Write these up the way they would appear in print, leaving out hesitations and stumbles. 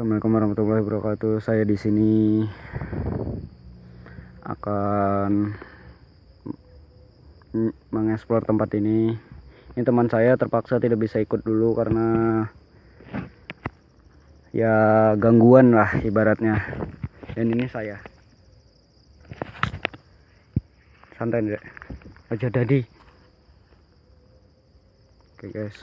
Assalamualaikum warahmatullahi wabarakatuh. Saya di sini akan mengeksplor tempat ini. Ini teman saya terpaksa tidak bisa ikut dulu karena ya gangguan lah ibaratnya. Dan ini saya. Santai deh. Aja Dadi. Oke guys.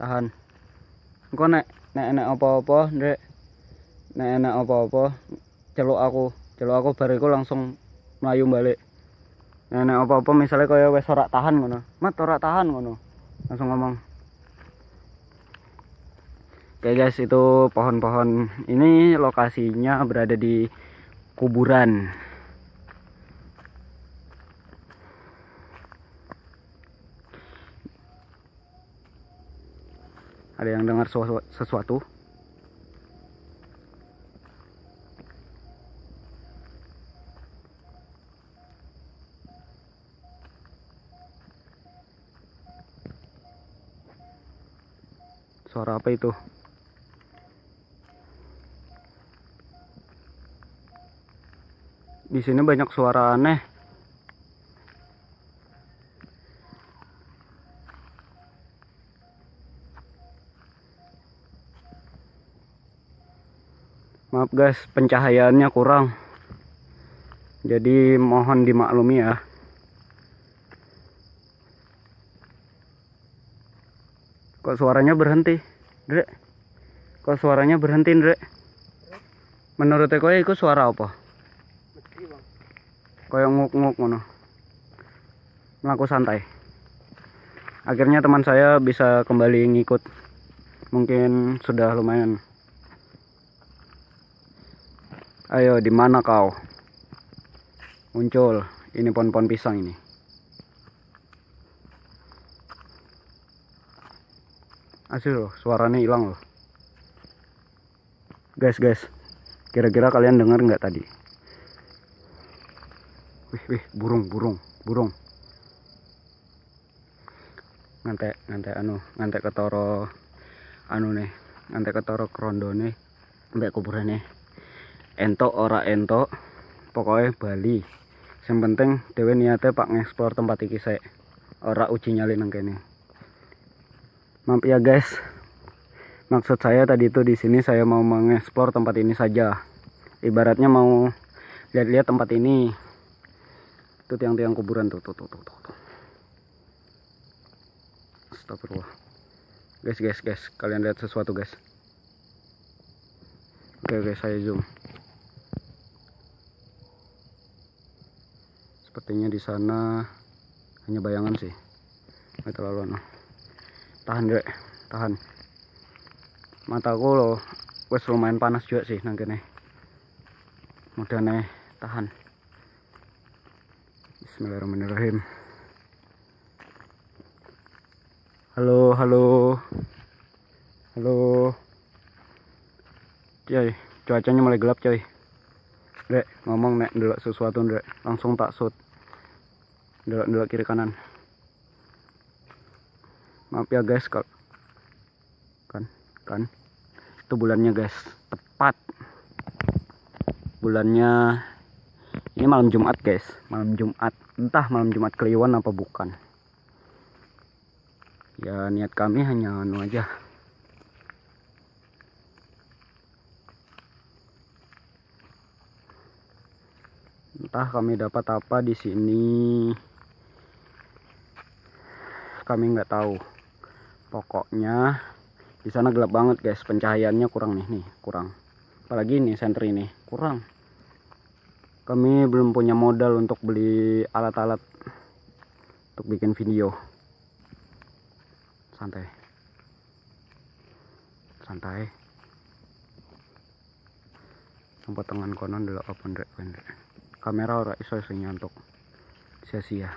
Tahan. Engko nek apa-apa, Ndrek. Nek enak apa-apa, celuk aku bariku langsung melayu balik. Nek apa-apa misalnya kaya wes ora tahan ngono. Mat ora tahan ngono. Langsung ngomong. Oke guys, itu pohon-pohon ini lokasinya berada di kuburan. Ada yang dengar sesuatu? Suara apa itu? Di sini banyak suara aneh. Maaf guys, pencahayaannya kurang. Jadi mohon dimaklumi ya. Kok suaranya berhenti, Ndrek? Kok suaranya berhenti, Ndrek? Menurut kowe iku suara apa? Kayak nguk-nguk ngono. Melaku santai. Akhirnya teman saya bisa kembali ngikut. Mungkin sudah lumayan. Ayo, di mana kau? Muncul. Ini pohon-pohon pisang ini. Asli loh, suaranya hilang loh. Guys, kira-kira kalian dengar nggak tadi? Wih, burung. Ngantek ketoro ngantek ketoro krondone mbek kuburane. Entok ora entok, pokoknya Bali. Yang penting dhewe niate pak ngeksplor tempat iki sik. Ora uji nyali nang kene. Maaf ya guys. Maksud saya tadi itu di sini saya mau mengeksplor tempat ini saja. Ibaratnya mau lihat-lihat tempat ini. Itu tiang-tiang kuburan tuh. Astagfirullah. Guys, kalian lihat sesuatu guys. Oke, saya zoom. Sepertinya di sana hanya bayangan sih. Nggak terlalu tahan deh, tahan. Mataku loh, wes lumayan panas juga sih nang kene. Mudah nih, tahan. Bismillahirrahmanirrahim. Halo. Coy, cuacanya mulai gelap coy. Dek, ngomong nek ndelok sesuatu Dek, langsung tak shoot. Ndelok kiri kanan. Maaf ya guys, kan itu bulannya guys, tepat bulannya. Ini malam Jumat guys, entah malam Jumat Kliwon apa bukan ya. Niat kami hanya anu aja, entah kami dapat apa di sini, kami nggak tahu. Pokoknya di sana gelap banget guys, pencahayaannya kurang nih, kurang. Apalagi nih senter ini kurang. Kami belum punya modal untuk beli alat-alat untuk bikin video. Santai. Sampai tangan konon dulu apa ndrek. Kamera ora iso nyantuk. Sia-sia.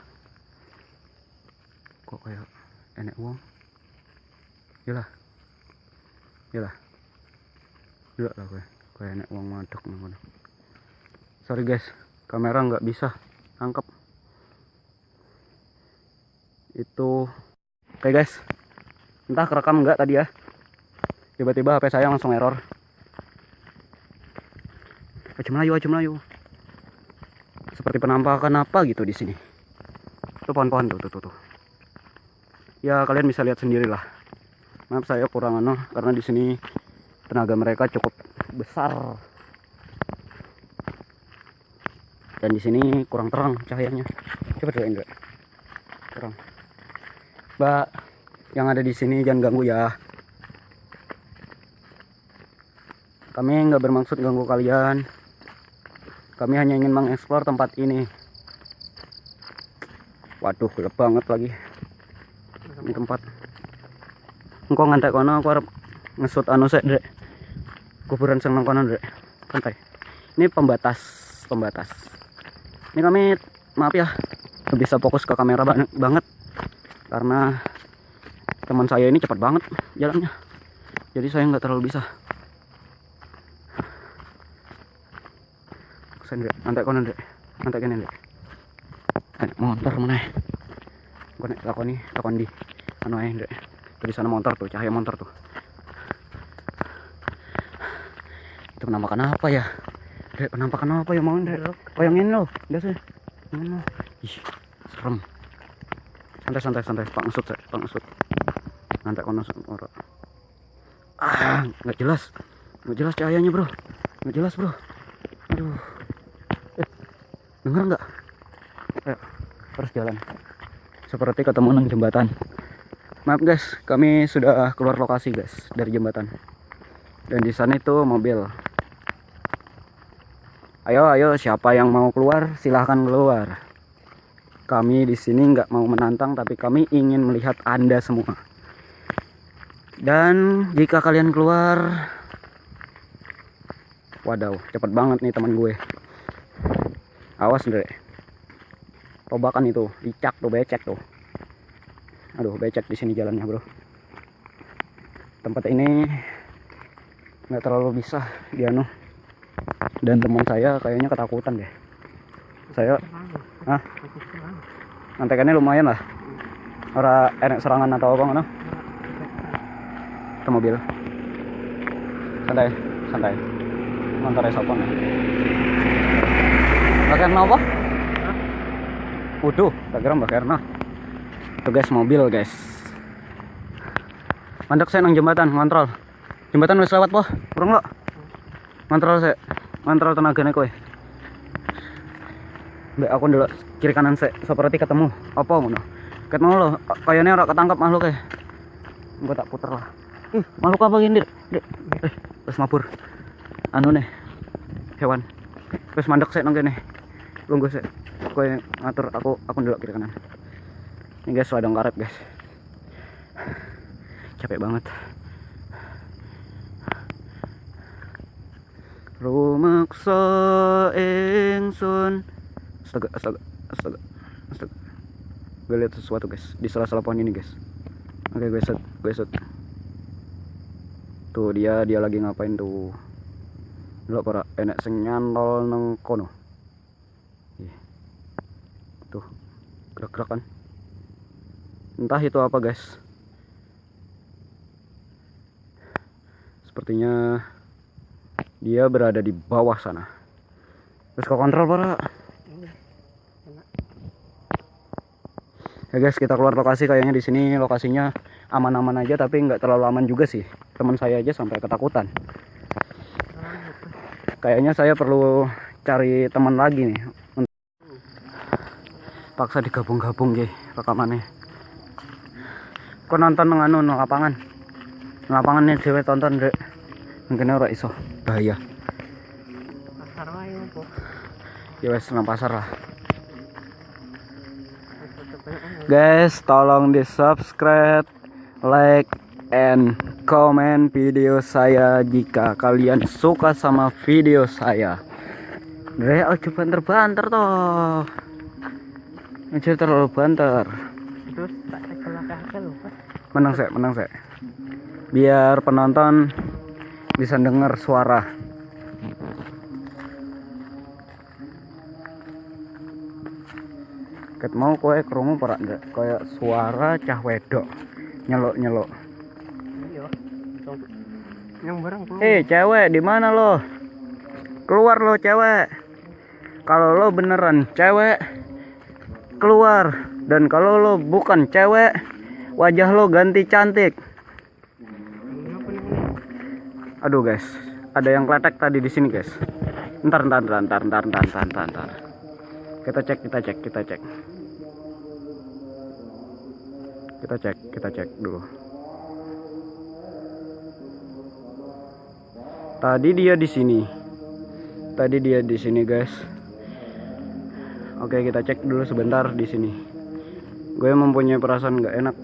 Kok kayak enek wong? Yalah gue kayak enek wong madek ngono. Sorry guys, kamera nggak bisa tangkap. Itu Oke guys, entah kerekam enggak tadi ya, tiba-tiba HP saya langsung error. Aja Melayu. Seperti penampakan apa gitu di sini. Tuh pohon-pohon tuh. Ya kalian bisa lihat sendirilah. Maaf saya kurang karena di sini tenaga mereka cukup besar. Dan di sini kurang terang cahayanya. Coba doain dulu. Terang. Mbak, yang ada di sini jangan ganggu ya. Kami nggak bermaksud ganggu kalian. Kami hanya ingin mengeksplor tempat ini. Waduh, gelap banget lagi. Ini tempat. Engkau ngantek kono, aku harap ngesut sek, Dek. Kuburan sing nang kono, Dek. Santai. Ini pembatas. Ini kami maaf ya, bisa fokus ke kamera banget karena teman saya ini cepat banget jalannya. Jadi saya nggak terlalu bisa. Nanti kono Dek, nanti kene Dek. Motor mana? Gue nek lakon di anu ae Dek. Tuh di sana motor tuh, cahaya motor tuh. Itu penampakan apa ya? Dek, penampakan apa ya mau Dek? Bayangin lo, udah sih. Ih, serem. Santai, Pak ngesut. Nanti kono ora. Nggak jelas cahayanya bro, nggak jelas bro. Aduh. Dengar nggak? Ayo, terus jalan. Seperti ketemu nang jembatan. Maaf guys, kami sudah keluar lokasi guys dari jembatan. Dan di sana itu mobil. Ayo, siapa yang mau keluar silahkan keluar. Kami di sini nggak mau menantang, tapi kami ingin melihat Anda semua. Dan jika kalian keluar, wadaw, cepet banget nih teman gue. Awas Dek, tobakan itu, dicak tuh, becek tuh. Aduh, becek di sini jalannya bro. Tempat ini nggak terlalu bisa dianu. Dan teman saya kayaknya ketakutan deh. Saya, nantekannya lumayan lah. Ora enak serangan atau apa ngono. Ke mobil. Santai. Motornya sopon ya. Mbak Kerna apa? Waduh, tak kira Mbak Kerna. Tuh guys, mobil guys. Mandek saya nang jembatan, ngontrol. Jembatan udah lewat poh, kurang lo. Ngontrol tenaganya kowe. Mbak aku dulu kiri kanan saya seperti ketemu. Apa ngono? Ketemu lo, kayaknya ora ketangkap makhluk ya. Gua tak puter lah. Makhluk apa gini, Dek? Terus mabur. Anu nih. Hewan. Terus mandek saya nang kene. Lungguh sih, kowe ngatur aku ndelok kiri kanan. Ini guys, ladang karet guys. Capek banget. Rumaksa ingsun. Astaga. Gue lihat sesuatu guys di sela-sela pohon ini guys. Oke, gue set. Tuh dia lagi ngapain tuh? Delok para enek sing nyantol nang kono. Tuh, gerak-gerak kan. Entah itu apa guys. Sepertinya dia berada di bawah sana. Terus kau kontrol para. Ya guys, kita keluar lokasi. Kayaknya di sini lokasinya aman-aman aja, tapi nggak terlalu aman juga sih. Teman saya aja sampai ketakutan. Kayaknya saya perlu cari teman lagi nih. Paksa digabung-gabung ya rekamannya. Kau nonton nang lapangan. Lapangan nih dhewe tonton Dek. Mungkin ora iso bahaya. Pasar wae opo. Ya wes nang pasar lah. Guys, tolong di-subscribe, like, and comment video saya jika kalian suka sama video saya. Dek, ojo banter-banter toh. Aja terlalu banter. Terus tak cekel lupa. Menang sih. Biar penonton bisa dengar suara. Ket mau kowe krungu ora ndak? Kayak suara cah wedok Nyelok. Iya. Yang barang keluar. Cewek, di mana lo? Keluar lo, cewek. Kalau lo beneran cewek, keluar. Dan kalau lo bukan cewek, wajah lo ganti cantik. Aduh guys, ada yang kletek tadi di sini guys. Ntar. Kita cek dulu. Tadi dia di sini guys. Oke, kita cek dulu sebentar di sini. Gue mempunyai perasaan nggak enak.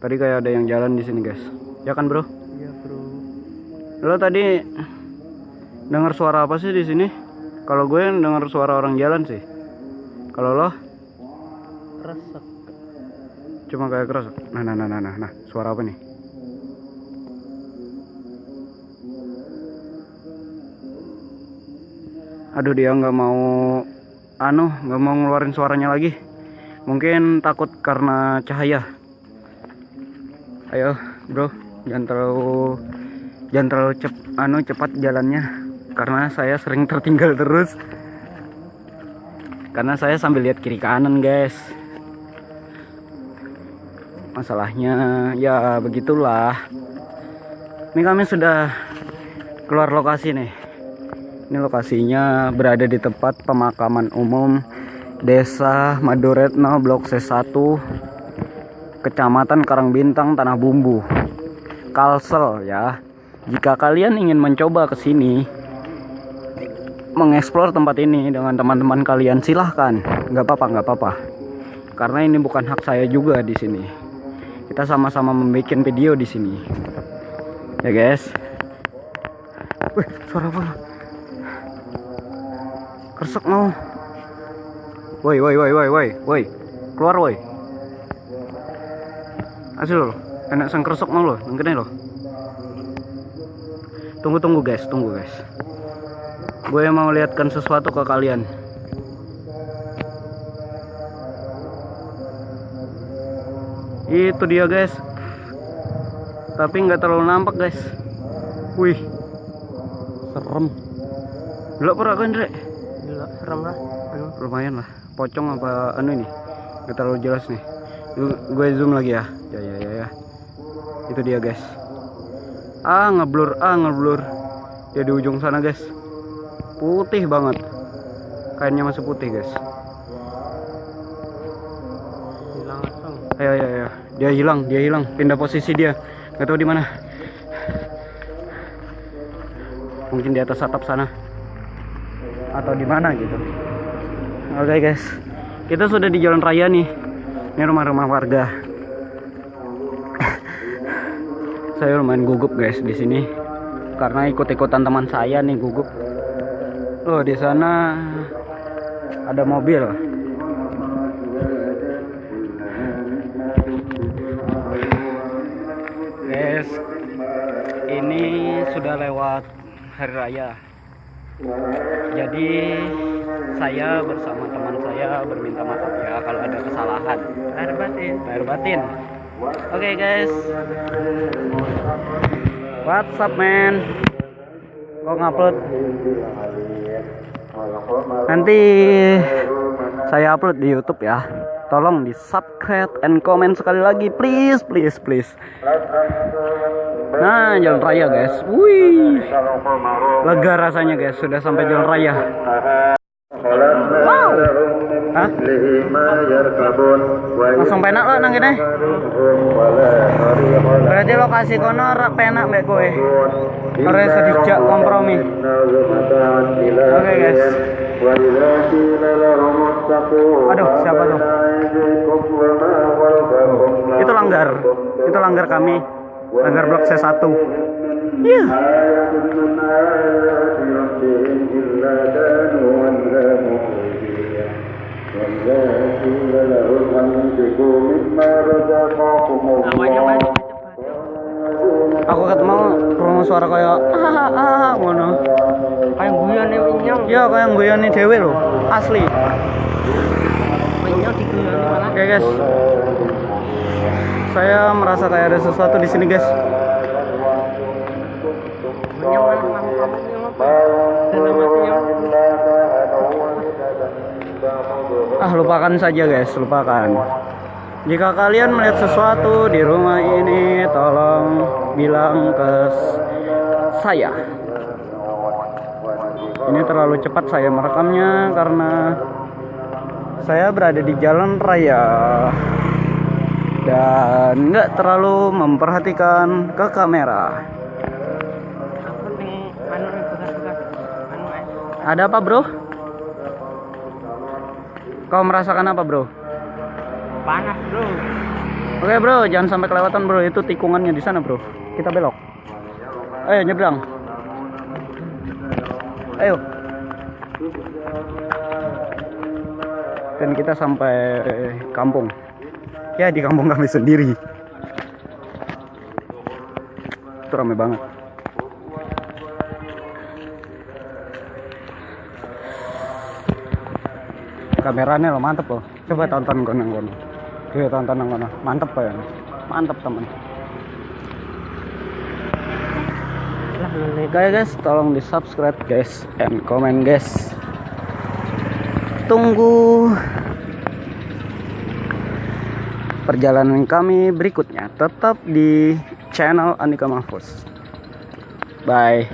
Tadi kayak ada yang jalan di sini guys. Ya kan bro? Iya bro. Lo tadi dengar suara apa sih di sini? Kalau gue dengar suara orang jalan sih. Kalau lo? Resek. Cuma kayak keras. Nah, suara apa nih? Aduh, dia nggak mau ngeluarin suaranya lagi. Mungkin takut karena cahaya. Ayo bro, jangan terlalu cepat jalannya, karena saya sering tertinggal terus. Karena saya sambil lihat kiri kanan guys. Masalahnya ya begitulah. Ini kami sudah keluar lokasi nih. Ini lokasinya berada di tempat pemakaman umum Desa Maduretno Blok C1, Kecamatan Karangbintang, Tanah Bumbu, Kalsel ya. Jika kalian ingin mencoba ke sini, mengeksplor tempat ini dengan teman-teman kalian, silahkan. Nggak apa-apa. Karena ini bukan hak saya juga di sini. Kita sama-sama membuat video di sini. Ya guys. Wih, suara apa? Kersek mau. Woi. Keluar woi. Asli lo. Enak sang kersek mau lo, yang kene lo. Tunggu guys. Gue mau lihatkan sesuatu ke kalian. Itu dia guys. Tapi nggak terlalu nampak guys. Wih, serem. Belok pernah kan Dre? Gila, serem lah. Lumayan lah. Pocong apa ini? Nggak terlalu jelas nih. Gue zoom lagi ya. Ya. Itu dia guys. Ngeblur. Ya di ujung sana guys. Putih banget. Kainnya masih putih guys. Hilang langsung. Ayo. Dia hilang. Pindah posisi dia. Gak tahu di mana. Mungkin di atas atap sana. Atau di mana gitu. Oke guys. Kita sudah di jalan raya nih. Ini rumah-rumah warga. Saya lumayan gugup guys di sini. Karena ikut-ikutan teman saya nih gugup. Loh, di sana ada mobil. Guys, ini sudah lewat hari raya. Jadi saya bersama teman saya berminta maaf ya kalau ada kesalahan. Lahir batin. Oke guys. What's up man? Kok ngupload? Nanti saya upload di YouTube ya. Tolong di subscribe and comment sekali lagi, please. Nah, jalan raya guys. Wih, lega rasanya guys, sudah sampai jalan raya. Wow. Hah? Langsung penak lo nang kene. Berarti lokasi kono penak mbek kowe. Ora sedijak kompromi. Oke guys. Aduh, siapa tuh? Itu langgar kami. Langgar blok C1. Iya. Aku ketemu rumah suara kayak ngono. Kayak guyone minyong. Iya, kayak guyone dhewe lho, asli. Minyong diguyoni malah. Oke guys. Saya merasa kayak ada sesuatu di sini, guys. Menyang mana kamu apa? Dalam hatinya. Lupakan saja, guys, lupakan. Jika kalian melihat sesuatu di rumah ini, tolong bilang ke saya. Ini terlalu cepat saya merekamnya karena saya berada di jalan raya dan nggak terlalu memperhatikan ke kamera. Ada apa, bro? Kau merasakan apa, bro? Panas, bro. Oke, bro, jangan sampai kelewatan, bro. Itu tikungannya di sana, bro. Kita belok. Ayo nyebrang. Ayo. Dan kita sampai kampung. Ya, di kampung kami sendiri. Itu ramai banget. Kameranya lo mantep loh. Coba tonton kono. Coba tonton yang kono. Mantep ya. Mantep, teman. Oke, guys, tolong di subscribe, guys, and comment, guys. Tunggu perjalanan kami berikutnya. Tetap di channel Andika Mahfuz. Bye.